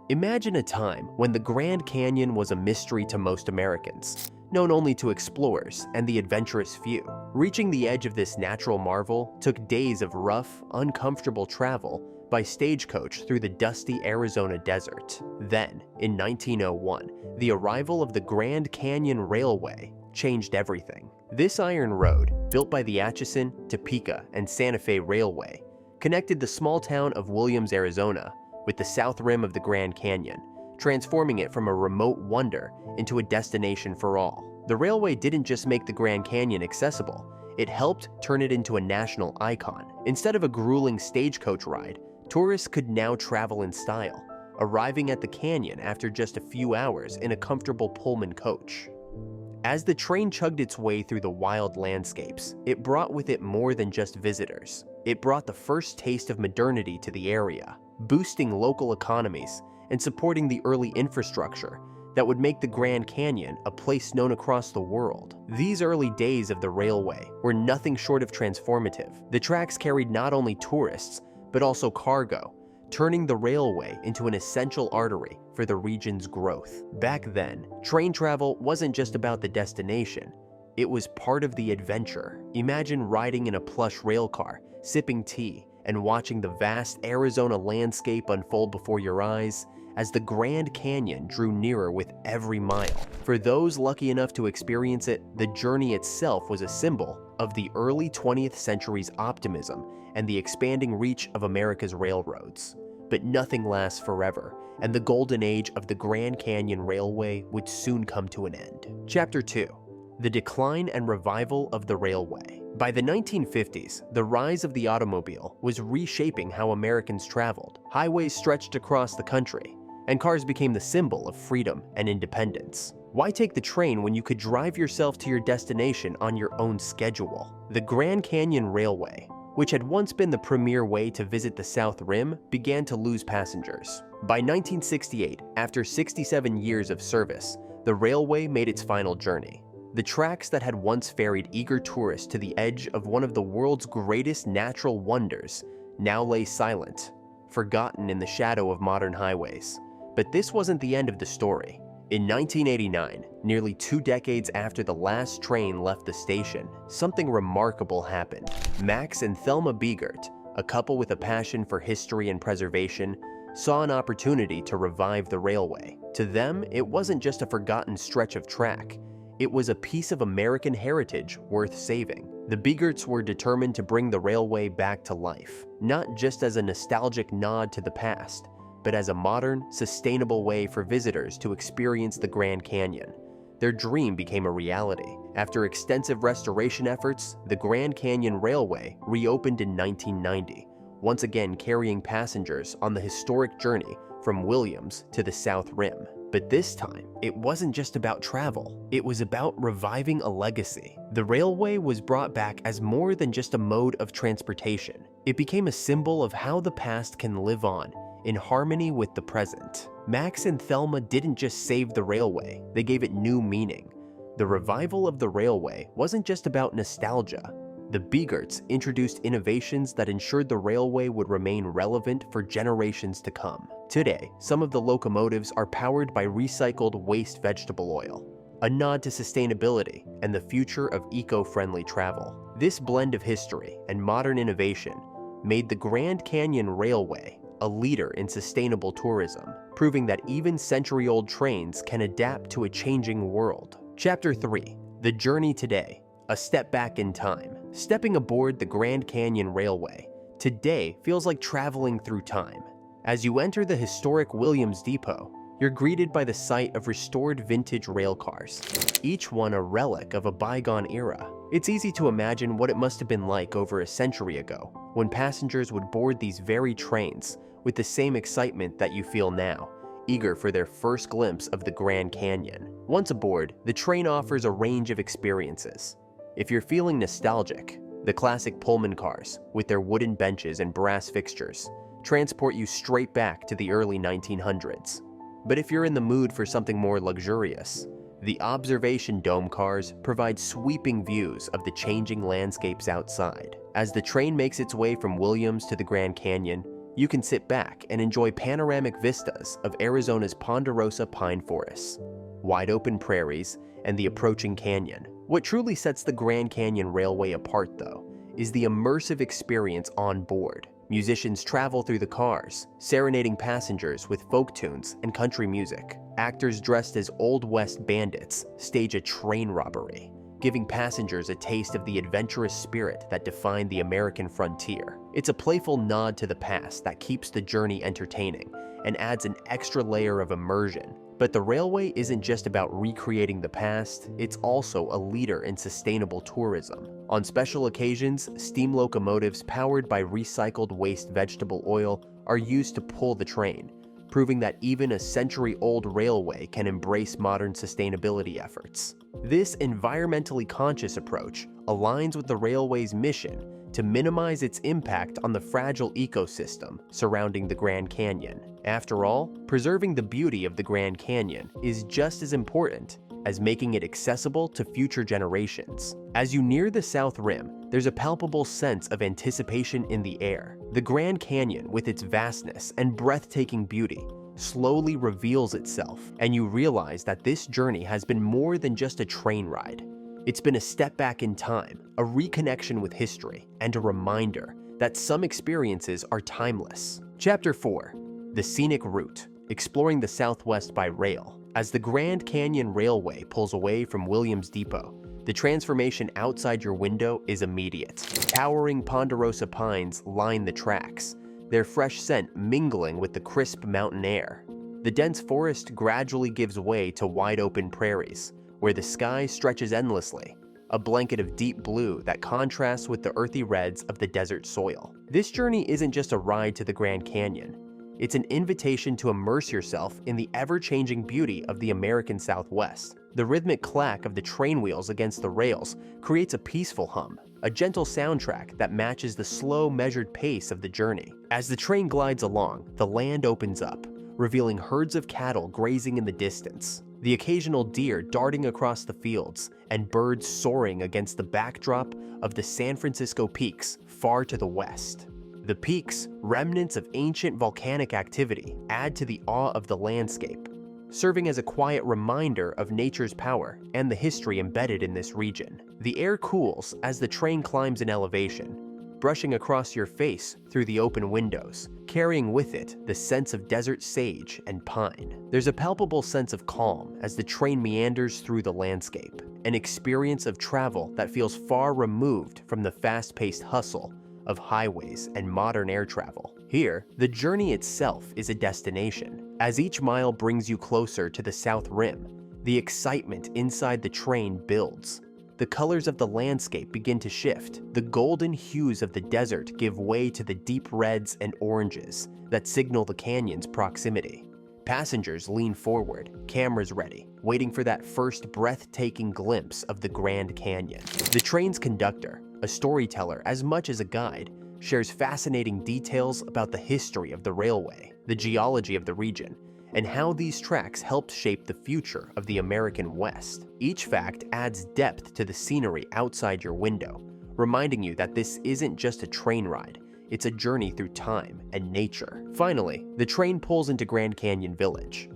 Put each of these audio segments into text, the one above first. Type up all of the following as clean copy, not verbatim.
Imagine a time when the Grand Canyon was a mystery to most Americans, known only to explorers and the adventurous few. Reaching the edge of this natural marvel took days of rough, uncomfortable travel by stagecoach through the dusty Arizona desert. Then, in 1901, the arrival of the Grand Canyon Railway changed everything. This iron road, built by the Atchison, Topeka, and Santa Fe Railway, connected the small town of Williams, Arizona, with the south rim of the Grand Canyon, transforming it from a remote wonder into a destination for all. The railway didn't just make the Grand Canyon accessible, it helped turn it into a national icon. Instead of a grueling stagecoach ride, tourists could now travel in style, arriving at the canyon after just a few hours in a comfortable Pullman coach. As the train chugged its way through the wild landscapes, it brought with it more than just visitors. It brought the first taste of modernity to the area, boosting local economies and supporting the early infrastructure that would make the Grand Canyon a place known across the world. These early days of the railway were nothing short of transformative. The tracks carried not only tourists, but also cargo, turning the railway into an essential artery for the region's growth. Back then, train travel wasn't just about the destination, it was part of the adventure. Imagine riding in a plush railcar, sipping tea, and watching the vast Arizona landscape unfold before your eyes as the Grand Canyon drew nearer with every mile. For those lucky enough to experience it, the journey itself was a symbol of the early 20th century's optimism and the expanding reach of America's railroads. But nothing lasts forever, and the golden age of the Grand Canyon Railway would soon come to an end. Chapter 2. The Decline and Revival of the Railway. By the 1950s, the rise of the automobile was reshaping how Americans traveled. Highways stretched across the country, and cars became the symbol of freedom and independence. Why take the train when you could drive yourself to your destination on your own schedule? The Grand Canyon Railway, which had once been the premier way to visit the South Rim, began to lose passengers. By 1968, after 67 years of service, the railway made its final journey. The tracks that had once ferried eager tourists to the edge of one of the world's greatest natural wonders now lay silent, forgotten in the shadow of modern highways. But this wasn't the end of the story. In 1989, nearly 2 decades after the last train left the station, something remarkable happened. Max and Thelma Biegert, a couple with a passion for history and preservation, saw an opportunity to revive the railway. To them, it wasn't just a forgotten stretch of track. It was a piece of American heritage worth saving. The Biegerts were determined to bring the railway back to life, not just as a nostalgic nod to the past, but as a modern, sustainable way for visitors to experience the Grand Canyon. Their dream became a reality. After extensive restoration efforts, the Grand Canyon Railway reopened in 1990, once again carrying passengers on the historic journey from Williams to the South Rim. But this time, it wasn't just about travel, it was about reviving a legacy. The railway was brought back as more than just a mode of transportation. It became a symbol of how the past can live on, in harmony with the present. Max and Thelma didn't just save the railway, they gave it new meaning. The revival of the railway wasn't just about nostalgia. The Biegerts introduced innovations that ensured the railway would remain relevant for generations to come. Today, some of the locomotives are powered by recycled waste vegetable oil, a nod to sustainability and the future of eco-friendly travel. This blend of history and modern innovation made the Grand Canyon Railway a leader in sustainable tourism, proving that even century-old trains can adapt to a changing world. Chapter 3. The Journey Today. A step back in time. Stepping aboard the Grand Canyon Railway today feels like traveling through time. As you enter the historic Williams Depot, you're greeted by the sight of restored vintage rail cars, each one a relic of a bygone era. It's easy to imagine what it must have been like over a century ago, when passengers would board these very trains with the same excitement that you feel now, eager for their first glimpse of the Grand Canyon. Once aboard, the train offers a range of experiences. If you're feeling nostalgic, the classic Pullman cars, with their wooden benches and brass fixtures, transport you straight back to the early 1900s. But if you're in the mood for something more luxurious, the observation dome cars provide sweeping views of the changing landscapes outside. As the train makes its way from Williams to the Grand Canyon, you can sit back and enjoy panoramic vistas of Arizona's ponderosa pine forests, wide open prairies, and the approaching canyon. What truly sets the Grand Canyon Railway apart, though, is the immersive experience on board. Musicians travel through the cars, serenading passengers with folk tunes and country music. Actors dressed as Old West bandits stage a train robbery, giving passengers a taste of the adventurous spirit that defined the American frontier. It's a playful nod to the past that keeps the journey entertaining and adds an extra layer of immersion. But the railway isn't just about recreating the past, it's also a leader in sustainable tourism. On special occasions, steam locomotives powered by recycled waste vegetable oil are used to pull the train, proving that even a century-old railway can embrace modern sustainability efforts. This environmentally conscious approach aligns with the railway's mission to minimize its impact on the fragile ecosystem surrounding the Grand Canyon. After all, preserving the beauty of the Grand Canyon is just as important as making it accessible to future generations. As you near the South Rim, there's a palpable sense of anticipation in the air. The Grand Canyon, with its vastness and breathtaking beauty, slowly reveals itself, and you realize that this journey has been more than just a train ride. It's been a step back in time, a reconnection with history, and a reminder that some experiences are timeless. Chapter 4. The Scenic Route, exploring the Southwest by rail. As the Grand Canyon Railway pulls away from Williams Depot, the transformation outside your window is immediate. Towering ponderosa pines line the tracks, their fresh scent mingling with the crisp mountain air. The dense forest gradually gives way to wide open prairies, where the sky stretches endlessly, a blanket of deep blue that contrasts with the earthy reds of the desert soil. This journey isn't just a ride to the Grand Canyon. It's an invitation to immerse yourself in the ever-changing beauty of the American Southwest. The rhythmic clack of the train wheels against the rails creates a peaceful hum, a gentle soundtrack that matches the slow, measured pace of the journey. As the train glides along, the land opens up, revealing herds of cattle grazing in the distance, the occasional deer darting across the fields, and birds soaring against the backdrop of the San Francisco peaks far to the west. The peaks, remnants of ancient volcanic activity, add to the awe of the landscape, serving as a quiet reminder of nature's power and the history embedded in this region. The air cools as the train climbs in elevation, brushing across your face through the open windows, carrying with it the sense of desert sage and pine. There's a palpable sense of calm as the train meanders through the landscape, an experience of travel that feels far removed from the fast-paced hustle of highways and modern air travel. Here, the journey itself is a destination. As each mile brings you closer to the South Rim, the excitement inside the train builds. The colors of the landscape begin to shift. The golden hues of the desert give way to the deep reds and oranges that signal the canyon's proximity. Passengers lean forward, cameras ready, waiting for that first breathtaking glimpse of the Grand Canyon. The train's conductor, a storyteller as much as a guide, shares fascinating details about the history of the railway, the geology of the region, and how these tracks helped shape the future of the American West. Each fact adds depth to the scenery outside your window, reminding you that this isn't just a train ride, it's a journey through time and nature. Finally, the train pulls into Grand Canyon Village.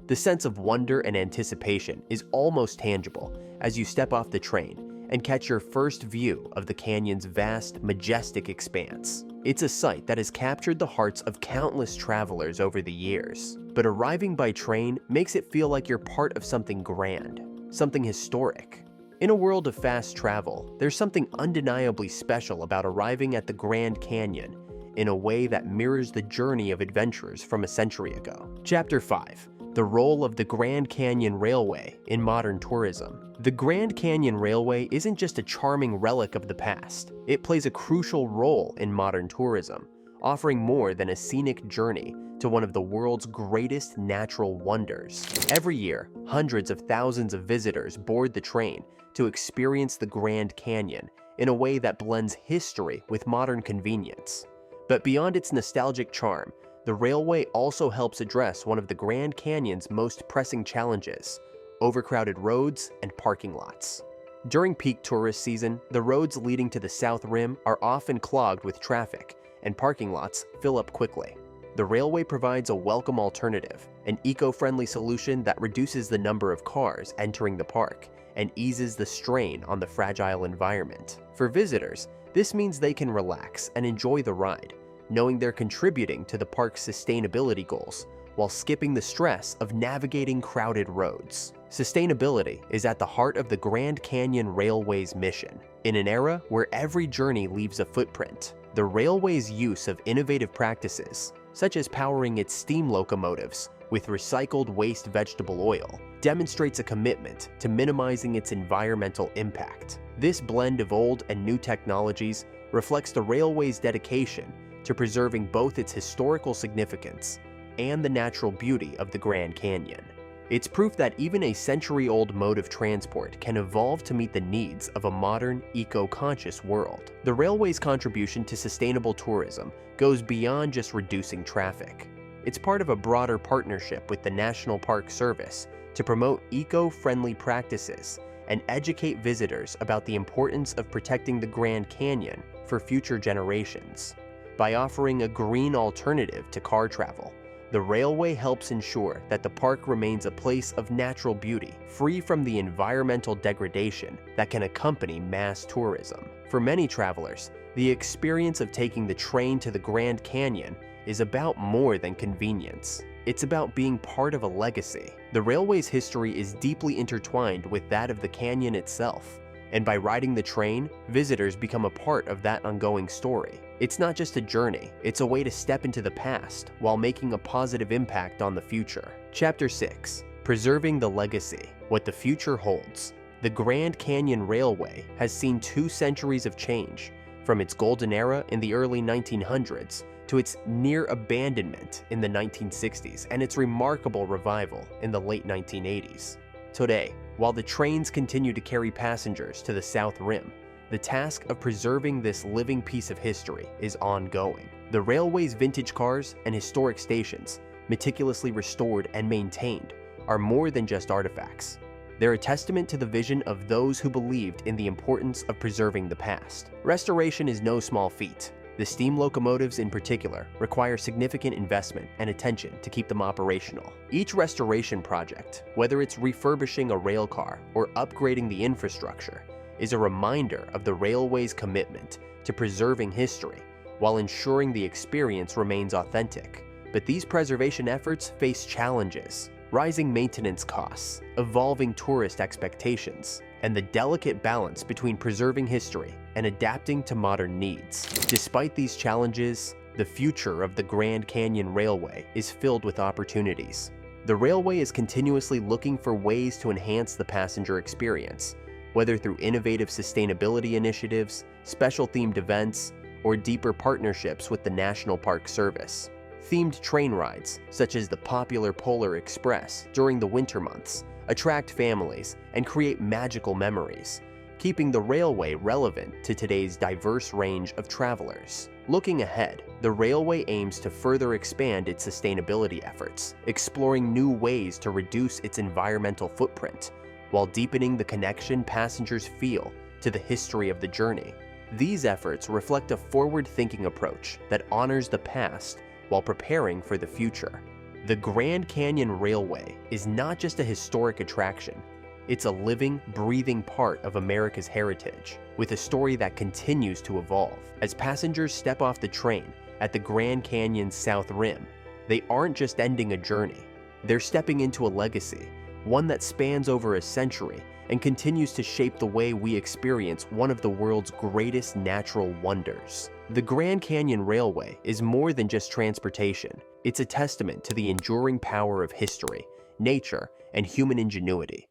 The sense of wonder and anticipation is almost tangible as you step off the train and catch your first view of the canyon's vast, majestic expanse. It's a sight that has captured the hearts of countless travelers over the years, but arriving by train makes it feel like you're part of something grand, something historic. In a world of fast travel, there's something undeniably special about arriving at the Grand Canyon in a way that mirrors the journey of adventurers from a century ago. Chapter 5. The role of the Grand Canyon Railway in modern tourism. The Grand Canyon Railway isn't just a charming relic of the past. It plays a crucial role in modern tourism, offering more than a scenic journey to one of the world's greatest natural wonders. Every year, hundreds of thousands of visitors board the train to experience the Grand Canyon in a way that blends history with modern convenience. But beyond its nostalgic charm, the railway also helps address one of the Grand Canyon's most pressing challenges: overcrowded roads and parking lots. During peak tourist season, the roads leading to the South Rim are often clogged with traffic, and parking lots fill up quickly. The railway provides a welcome alternative, an eco-friendly solution that reduces the number of cars entering the park and eases the strain on the fragile environment. For visitors, this means they can relax and enjoy the ride, knowing they're contributing to the park's sustainability goals while skipping the stress of navigating crowded roads. Sustainability is at the heart of the Grand Canyon Railway's mission. In an era where every journey leaves a footprint, the railway's use of innovative practices, such as powering its steam locomotives with recycled waste vegetable oil, demonstrates a commitment to minimizing its environmental impact. This blend of old and new technologies reflects the railway's dedication to preserving both its historical significance and the natural beauty of the Grand Canyon. It's proof that even a century-old mode of transport can evolve to meet the needs of a modern, eco-conscious world. The railway's contribution to sustainable tourism goes beyond just reducing traffic. It's part of a broader partnership with the National Park Service to promote eco-friendly practices and educate visitors about the importance of protecting the Grand Canyon for future generations. By offering a green alternative to car travel, the railway helps ensure that the park remains a place of natural beauty, free from the environmental degradation that can accompany mass tourism. For many travelers, the experience of taking the train to the Grand Canyon is about more than convenience. It's about being part of a legacy. The railway's history is deeply intertwined with that of the canyon itself, and by riding the train, visitors become a part of that ongoing story. It's not just a journey, it's a way to step into the past while making a positive impact on the future. Chapter 6. Preserving the Legacy: What the Future Holds. The Grand Canyon Railway has seen 2 centuries of change, from its golden era in the early 1900s to its near abandonment in the 1960s and its remarkable revival in the late 1980s. Today, while the trains continue to carry passengers to the South Rim, the task of preserving this living piece of history is ongoing. The railway's vintage cars and historic stations, meticulously restored and maintained, are more than just artifacts. They're a testament to the vision of those who believed in the importance of preserving the past. Restoration is no small feat. The steam locomotives in particular require significant investment and attention to keep them operational. Each restoration project, whether it's refurbishing a rail car or upgrading the infrastructure, is a reminder of the railway's commitment to preserving history while ensuring the experience remains authentic. But these preservation efforts face challenges: rising maintenance costs, evolving tourist expectations, and the delicate balance between preserving history and adapting to modern needs. Despite these challenges, the future of the Grand Canyon Railway is filled with opportunities. The railway is continuously looking for ways to enhance the passenger experience, whether through innovative sustainability initiatives, special themed events, or deeper partnerships with the National Park Service. Themed train rides, such as the popular Polar Express during the winter months, attract families and create magical memories, keeping the railway relevant to today's diverse range of travelers. Looking ahead, the railway aims to further expand its sustainability efforts, exploring new ways to reduce its environmental footprint, while deepening the connection passengers feel to the history of the journey. These efforts reflect a forward-thinking approach that honors the past while preparing for the future. The Grand Canyon Railway is not just a historic attraction, it's a living, breathing part of America's heritage, with a story that continues to evolve. As passengers step off the train at the Grand Canyon's South Rim, they aren't just ending a journey, they're stepping into a legacy, one that spans over a century and continues to shape the way we experience one of the world's greatest natural wonders. The Grand Canyon Railway is more than just transportation. It's a testament to the enduring power of history, nature, and human ingenuity,